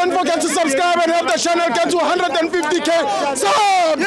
don't forget to subscribe and help the channel get to 150k subs.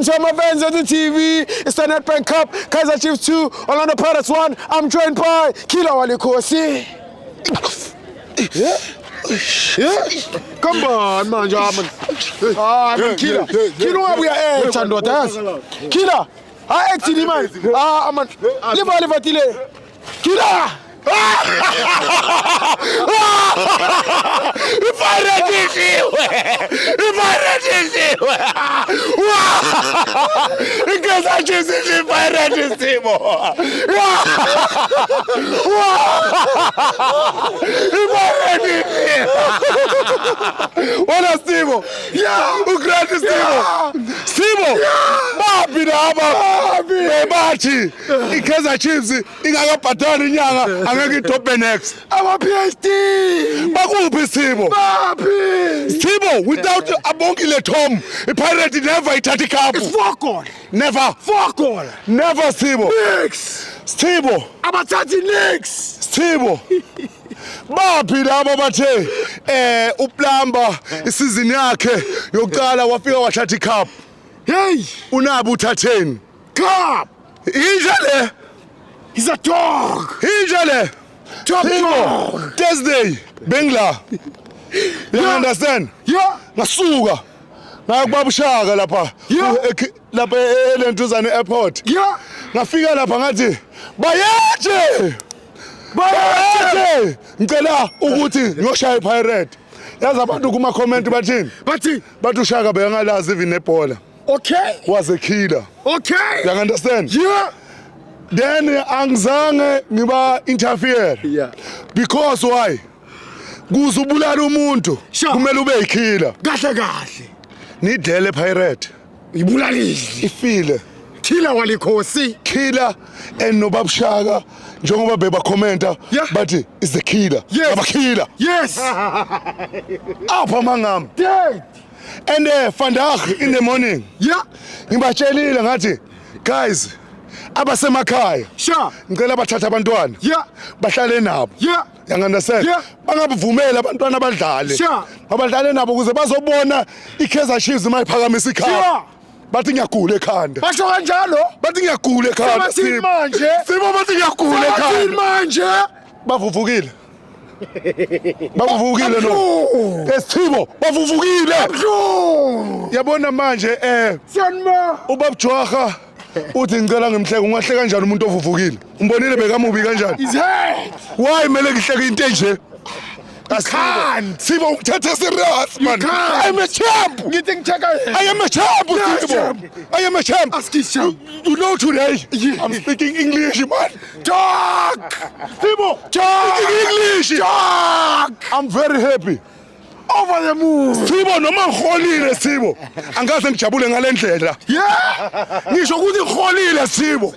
So my fans on the TV, it's the Nedbank Cup, Kaizer Chiefs 2, Orlando Pirates 1. I'm joined by Kila Walikosi. Yeah? Come on, man, German. I'm Kila. Kila, where we are at, Chandotas. Kila, I actually, man. I'm live Tile. Kila! Olha Stimo, o grande Stimo, Babi laba, bebathi, iKaizer Chiefs ingakabhadali inyanga angeke itope next. Our PhD, bakuphi Stimo? Babi. Stimo, without Abongile Tom, iPirate never ithatha icup. It's fuck all. Never. Fuck all. Never Stimo. Next. Stimo, abathathi next. Stimo. Bapi laba bathe uplamba isizini yakhe yokuqala wafika wathatha icup. Hey, unabo uthatheni cup. Injale. He's a dog. Injale. Top dog. Thursday Bengla. You understand? Yeah. Ngasuka. Ngakubaba uShaka lapha. Lapha eLentuzane airport. Yeah. Ngafika lapha ngathi bayathi. Bayathi ngicela ukuthi ngiyoshaya iPirate. Yazi abantu kuma comment bathini? Bathi uShaka bengalazi even nebhola. Okay. Was a killer. Okay. You understand? Yeah. Then angizange ngiba interfere. Yeah. Because why? Kuzubulala umuntu kumele ube yikiller. Kahle. Nidele Pirate. Ibulalile. Ifile. Killer walikhosi. Killer and nobaba Shaka njengoba beba commenta bathi is the killer. Aba killer. Yes. Apha mangam. Dead. And vandag in the morning. Yeah. Ngibatshelile ngathi guys abasemakhaya. Sure. Ngicela bathatha abantwana. Yeah. Bahlale nabo. Yeah. You understand? Yeah. Bangabuvumela abantwana abadlale. Sure. Abadlale nabo ukuze bazobona iKaizer Chiefs mayiphakamisa ikhaya. Sure. Bathi ngiyagula ekhanda. Basho kanjalo? Bathi ngiyagula ekhanda. Sibo manje. Sibo bathi ngiyagula ekhanda. Manje bavuvukile. Bavuvukile no. Esibo bavuvukile. Yabona manje Sanma ubaba Jwaga uthi ngicela ngimhleke ungahle kanjani umuntu ovuvukile. Umbonile bekamubi kanjani? His head. Why mele ngihleke into enje? Can't. Sibo ukuthatha serious man. I am a champ. Ngithi ngicheka. I am a champ Sibo. I am a champ. Ask his champ. You know today I'm speaking English man. Talk. Sibo. Talk English. Talk. I'm very happy. Over the moon. Sibo noma ngholile Sibo. Angaze ngijabule ngalendlela. Yeah. Ngisho ukuthi ngholile Sibo.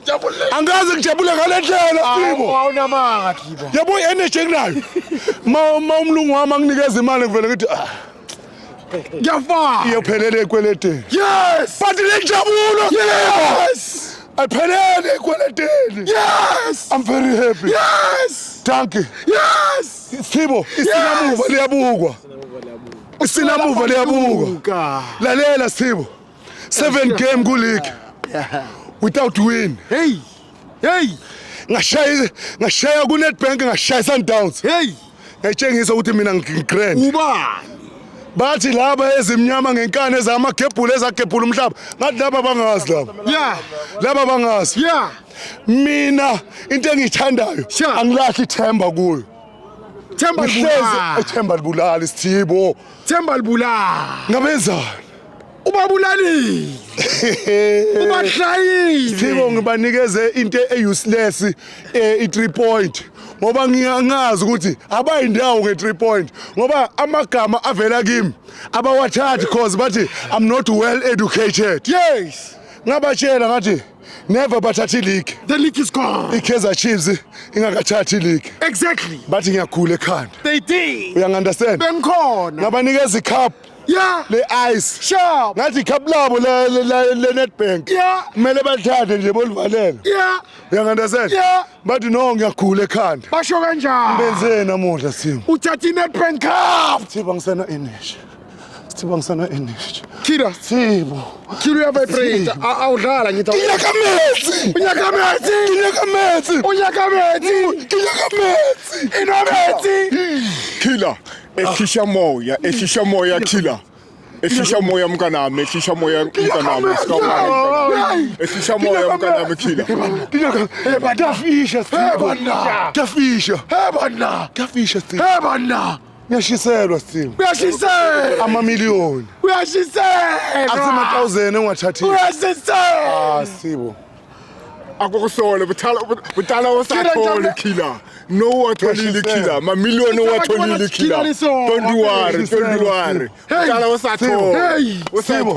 Angaze ngijabule ngalendlela Sibo. Awunamanga Kibo. Yabo energy enginayo. Ma umlungu wami anginikeza imali ngivele ngithi ngiyafaka. Iyophelele ekweleteni. Yes. But lenjabulo. Yes. Ayiphelele ekweleteni. Yes. I'm very happy. Yes. Thank you. Yes. Sibo, isinamuva liyabukwa. Isinamuva liyabukwa. Lalela Sibo. 7 game ku league. Without win. Hey. Ngashaya ku Nedbank ngashaya Sundowns. Hey. Ngayitshengisa ukuthi mina ngigrand. Ubani? Bathi laba ezimnyama ngenkane ezamagebhulu ezagebhula umhlaba. Ngathi laba bangazi laba. Yeah. Laba bangazi. Yeah. Mina into engiyithandayo angilahli ithemba kuyo. Themba libulala isithibo. Themba libulala. Ngabenzani? Ubabulalile. Ubahlayile. Thibo ngibanikeze into useless i3 point. Ngoba ngiyangazi ukuthi abayindawo nge3 point. Ngoba amagama avela kimi abawathathi cause bathi I'm not well educated. Yes. Ngabatshela ngathi never bathathi league. The league is gone. iKaizer Chiefs ingakathathi league. Exactly. Bathi ngiyagula ekhanda. They did. You understand? Benkhona. Ngabanikeza icup le ice Sharp. ngathi cup labo le Nedbank kumele balithathe nje bolivalela uyangandazen bathi no ngiyagula ekhanda Basho kanjani? benze namuhla Simo Uthatha iNedbank Cup. Simo ngisana energy Simo ngisana energy Kira. Simo Kira vibrate. Awudlala ngithi. Kinyakametsi Killer. Eshisha moya killer. Eshisha moya mkanami, eshisha moya mkanami. Eshisha moya mkanami killer. Kafisha Simo Hebana. Ngiyashiselwa Simo Uyashisela. amamiliyoni Uyashisela. asema-1000 engathathi Uyashisela. Simo Akukusole butala wasathole killer. No watholile killer. Mamiliyoni watholile killer. Don't worry. Butala wasathole. Hey Simo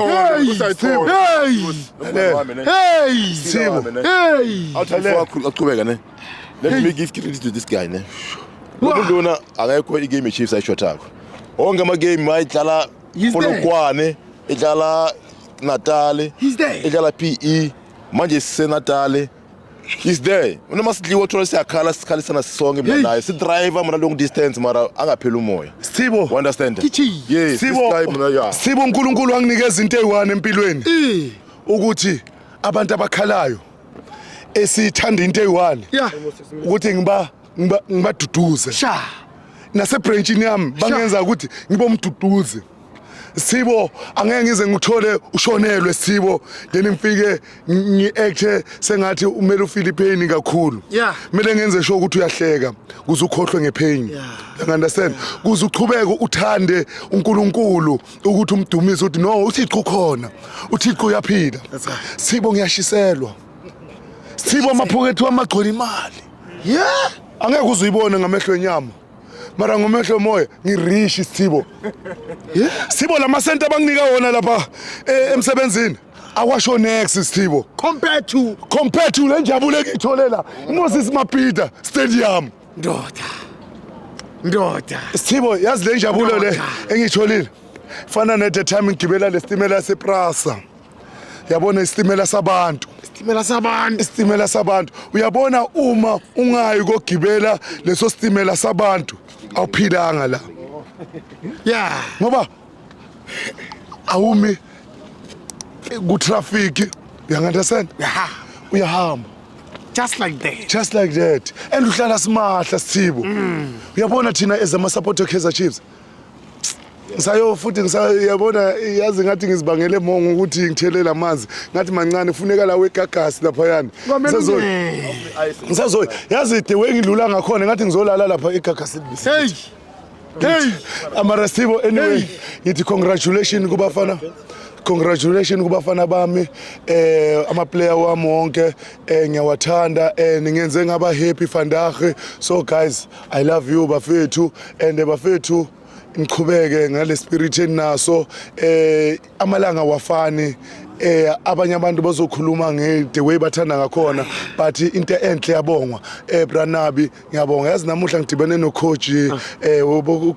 Achubeka ne. Let me give credit to this guy ne. Lokudluna akekho igame eChiefs ayishothako. Onke ama game ayidlala Polokwane, idlala Natal, idlala PE, manje siseNatal. He's there. Unoma sidliwa uthola siyakhala sikhalisana sisonke mina naye. Si driver mara long distance mara angaphela umoya. Simo You understand? Yes, this Simo guy mina yeah. Simo uNkulunkulu wanginikeza into eyiwani empilweni ukuthi abantu abakhalayo esithanda into eyiwani ukuthi ngibaduduze nasebranchini yami bangenza ukuthi ngibe umduduzi Sibo angeke ngize ngithole ushonelwe Sibo then ngifike ngiact sengathi umele uFilipine kakhulu mele ngenze sure ukuthi uyahleka kuze ukhohlwe ngepain you understand kuze uchubeke uthande uNkulunkulu ukuthi umdumise uthi no uThixo khona uThixo uyaphila Sibo ngiyashiselwa Sibo amaphokethi wamagcola imali angeke uzuyibone ngamehlo enyama mara ngomehlo moya ngirishi Sibo Sibo lamasenta abanginika wona lapha emsebenzini awasho next Sibo Compared to le njabulo engitholela Moses Mabhida Stadium Ndoda Sibo yazi le njabulo le engitholile fana ne the time ngigibela lestimela sePrasa yabona istimela sabantu Istimela sabantu uyabona uma ungayi kokugibela leso stimela sabantu awuphilanga la ngoba awumi ku traffic you understand uyahamba just like that and uhlala simahla Sibo uyabona thina as ama support Kaizer Chiefs Ngisayo futhi ngisayabona yazi ngathi ngizibangele mongo ukuthi ngithelele amanzi ngathi mancane kufuneka la wegagasi lapha yani ngisazo yazi the way ngidlula ngakhona ngathi ngizolala lapha egagasi libisi amara Sibo anyway ngithi congratulations kubafana bami ama player wami wonke ngiyawathanda ngingenze ngaba happy vandag so guys I love you bafethu and bafethu ngiqhubeke ngale spirit enaso amalanga wafani abanye abantu bazokhuluma the way bathanda ngakhona but into enhle yabongwa Branabi ngiyabonga yazi namuhla ngidibene no coach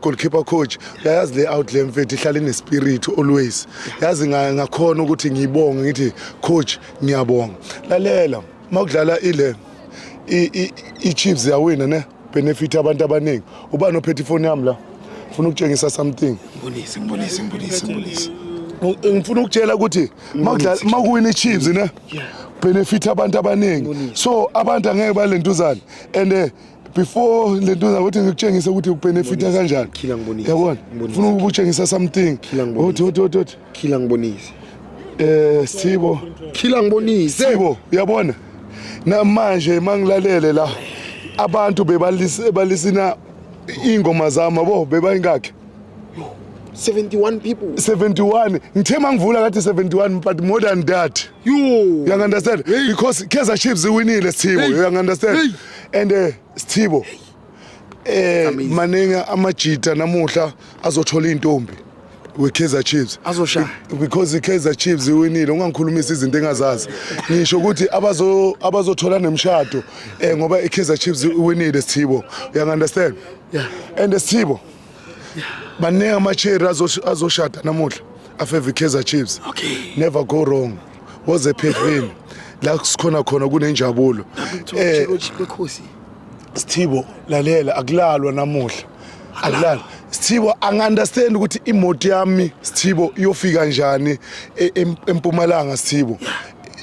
goalkeeper coach yazi le outlet mfethu ihlala ine spirit always yazi ngakhona ukuthi ngiyibonge ngithi coach ngiyabonga lalela makudlala ile iChiefs yawina ne benefit abantu abaningi ubani ophethe ifoni yami la ngifuna ukutshengisa something ngibonise ngifuna ukutshela ukuthi makuwina iChiefs ne benefit abantu abaningi so abantu angeke balentuzana and before lentuzana ukuthi ngikutshengise ukuthi ubenefita kanjani yabona ngifuna ukutshengisa something othi khila ngibonise Sibo ngibonise uyabona namanje mangilalele la abantu bebalisina ingoma zami yabo bebayingakhe 71 people 71 ngithe mangivula kathi 71 but more than that you understand because Kaizer Chiefs winile Sibo you understand and Sibo maninga amajita namuhla azothola intombi weKaizer Chiefs azosha because iKaizer Chiefs winile ungangikhulumisa izinto engazazi ngisho ukuthi abazothola nemshado ngoba iKaizer Chiefs winile Sibo you understand and Sibo baningi ama-cherry azoshada namuhla afavor Kaizer Chiefs. Okay. Never go wrong. Was ephepheni la sikhona khona kunenjabulo. Bekhosi. Sithibo lalela akulalwa namuhla. Akulalwa. Sithibo angi-understand ukuthi imoto yami Sithibo iyofika kanjani eMpumalanga Sithibo.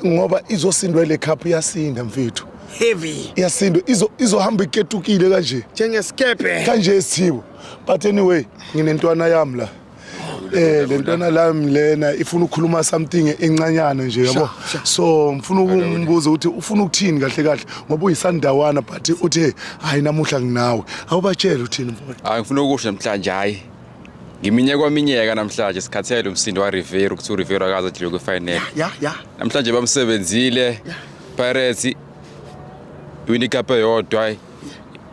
Ngoba izosindwa le cup iyasinda mfethu. Heavy. Iyasinda izohamba iketukile kanje. Njengeskepe. Kanje Sithibo. But anyway, nginentwana yami la. Le ntwana lami lena ifuna ukukhuluma something encanyana nje yabo. So ngifuna ukumbuza ukuthi ufuna ukuthini kahle kahle ngoba uyisandawana but uthi hayi namuhla nginawe. Awubatshela uthini mfowethu? Ngifuna ukusho namhlanje hayi. Ngiminyeka namhlanje sikhathele umsindo wa Rivero ukuthi uRivero akaze adlule kwifinal. Yeah. Namhlanje bamsebenzile Pirates win icup eyodwa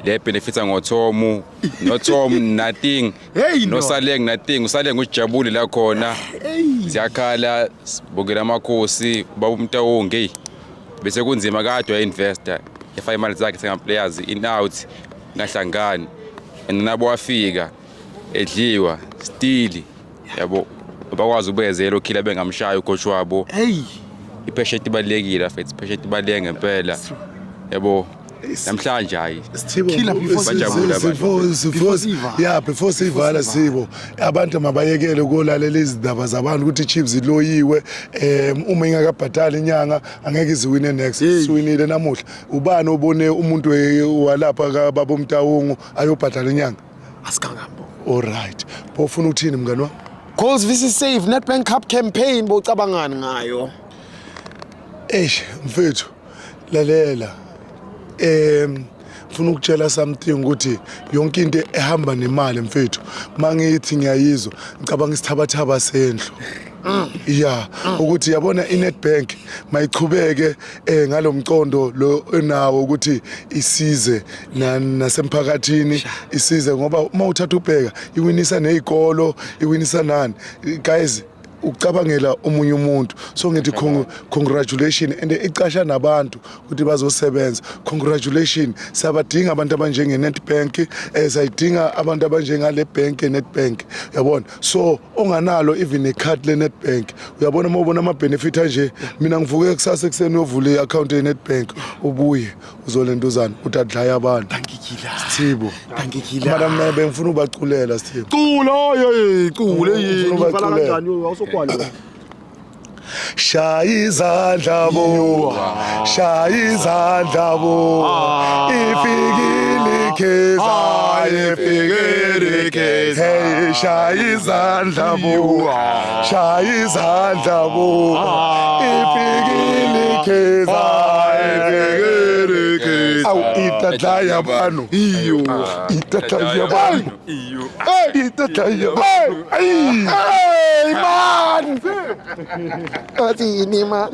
le benefits ngoThomu noThom nothing no Saleng nothing uSaleng ujabule la khona siyakhala sibongela amakhosi baba uMtawonge bese kunzima kade wainvestor e5 zakhe senga players in out nahlangani nabo wafika edliwa still yabo bakwazi ubezela okhila bengamshaya ucoach wabo ipeshe ibalekile afethu ipeshe ibaleke ngempela yabo namhlanje hayi Killer before sivala Sithibo abantu mabayekele ukulalela izindaba zabantu ukuthi Chiefs iloyiwe uma ingakabhatali inyanga angeke iziwine next siwinile namuhla ubani obone umuntu walapha kababa uMtawungu ayobhatala inyanga asikangambo. All right bofuna ukuthini mngani wami Goals vs Save Nedbank Cup campaign bocabangani ngayo? Mfethu lalela ngifuna ukutshela something ukuthi yonke into ehamba nemali mfethu mangithi ngiyayizwa ngicabanga isithabathaba sendlo ukuthi yabona iNedbank mayichubeke ngalomcondo lo enawo ukuthi isize nasemphakathini isize ngoba uma uthatha ubheka iwinisa nezikolo iwinisa nani guys ucabangela omunye umuntu so ngithi congratulations and icasha nabantu ukuthi bazosebenza congratulations sabadinga abantu abanjenge Nedbank sayidinga abantu abanjengale bank Nedbank yabona so onganalo even a card le Nedbank uyabona uma ubona ama benefit nje mina ngivuke kusasa ekseni uyovula iaccount ye Nedbank ubuye uzolentuzana utadlaya abantu Sithibo madam bengifuna ubaculela Sithibo Cule ngifala kanjani awusokwalo Shaya izandla bo ifikile Kaizer hey shaya izandla bo ifikile Kaizer awu itataya banu itataya banu hey man Athi ni ma